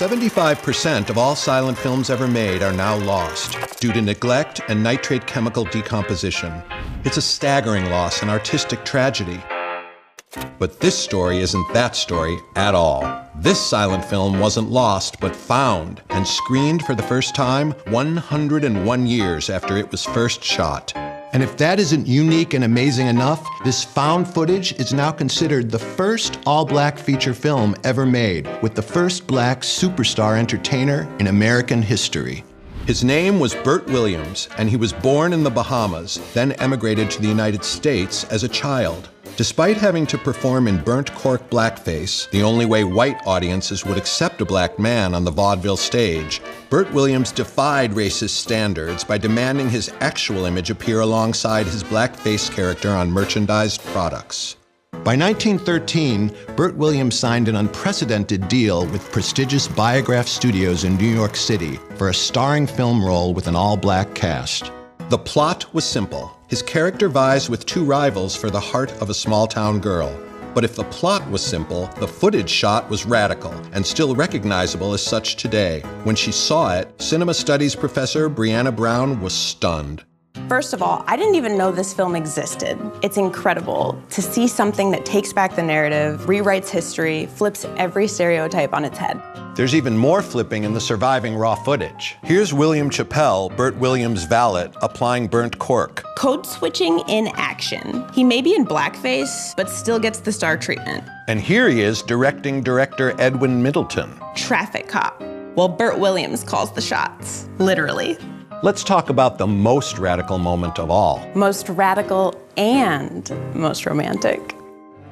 75% of all silent films ever made are now lost due to neglect and nitrate chemical decomposition. It's a staggering loss and artistic tragedy. But this story isn't that story at all. This silent film wasn't lost, but found and screened for the first time 101 years after it was first shot. And if that isn't unique and amazing enough, this found footage is now considered the first all-black feature film ever made, with the first black superstar entertainer in American history. His name was Bert Williams, and he was born in the Bahamas, then emigrated to the United States as a child. Despite having to perform in burnt cork blackface, the only way white audiences would accept a black man on the vaudeville stage, Bert Williams defied racist standards by demanding his actual image appear alongside his blackface character on merchandised products. By 1913, Bert Williams signed an unprecedented deal with prestigious Biograph Studios in New York City for a starring film role with an all-black cast. The plot was simple. His character vies with two rivals for the heart of a small-town girl. But if the plot was simple, the footage shot was radical and still recognizable as such today. When she saw it, cinema studies professor Brianna Brown was stunned. First of all, I didn't even know this film existed. It's incredible to see something that takes back the narrative, rewrites history, flips every stereotype on its head. There's even more flipping in the surviving raw footage. Here's William Chappelle, Bert Williams' valet, applying burnt cork. Code switching in action. He may be in blackface, but still gets the star treatment. And here he is directing director Edwin Middleton. Traffic cop. Well, Bert Williams calls the shots, literally. Let's talk about the most radical moment of all. Most radical and most romantic.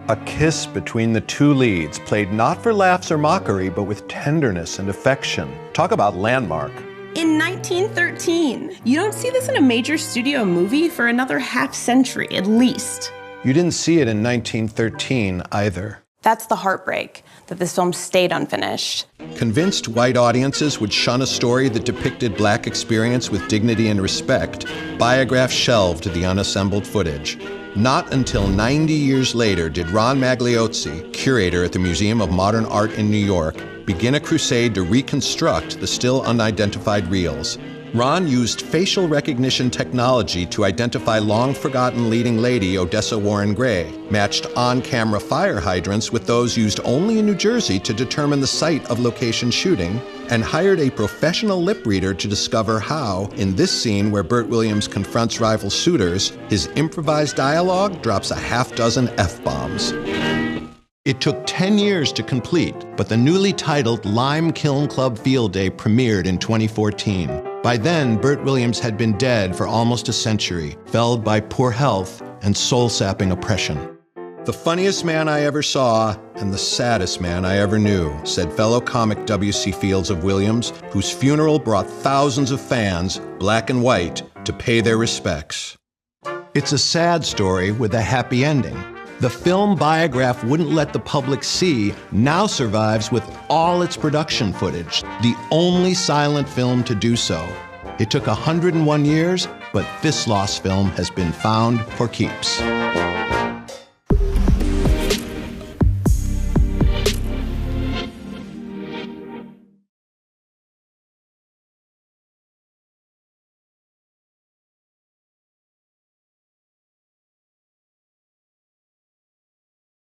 A kiss between the two leads, played not for laughs or mockery, but with tenderness and affection. Talk about landmark. In 1913. You don't see this in a major studio movie for another half century, at least. You didn't see it in 1913 either. That's the heartbreak, that this film stayed unfinished. Convinced white audiences would shun a story that depicted black experience with dignity and respect, Biograph shelved the unassembled footage. Not until 90 years later did Ron Magliozzi, curator at the Museum of Modern Art in New York, begin a crusade to reconstruct the still unidentified reels. Ron used facial recognition technology to identify long-forgotten leading lady Odessa Warren Gray, matched on-camera fire hydrants with those used only in New Jersey to determine the site of location shooting, and hired a professional lip reader to discover how, in this scene where Bert Williams confronts rival suitors, his improvised dialogue drops a half-dozen F-bombs. It took 10 years to complete, but the newly titled Lime Kiln Club Field Day premiered in 2014. By then, Bert Williams had been dead for almost a century, felled by poor health and soul-sapping oppression. The funniest man I ever saw, and the saddest man I ever knew, said fellow comic W.C. Fields of Williams, whose funeral brought thousands of fans, black and white, to pay their respects. It's a sad story with a happy ending. The film Biograph wouldn't let the public see now survives with all its production footage, the only silent film to do so. It took 101 years, but this lost film has been found for keeps.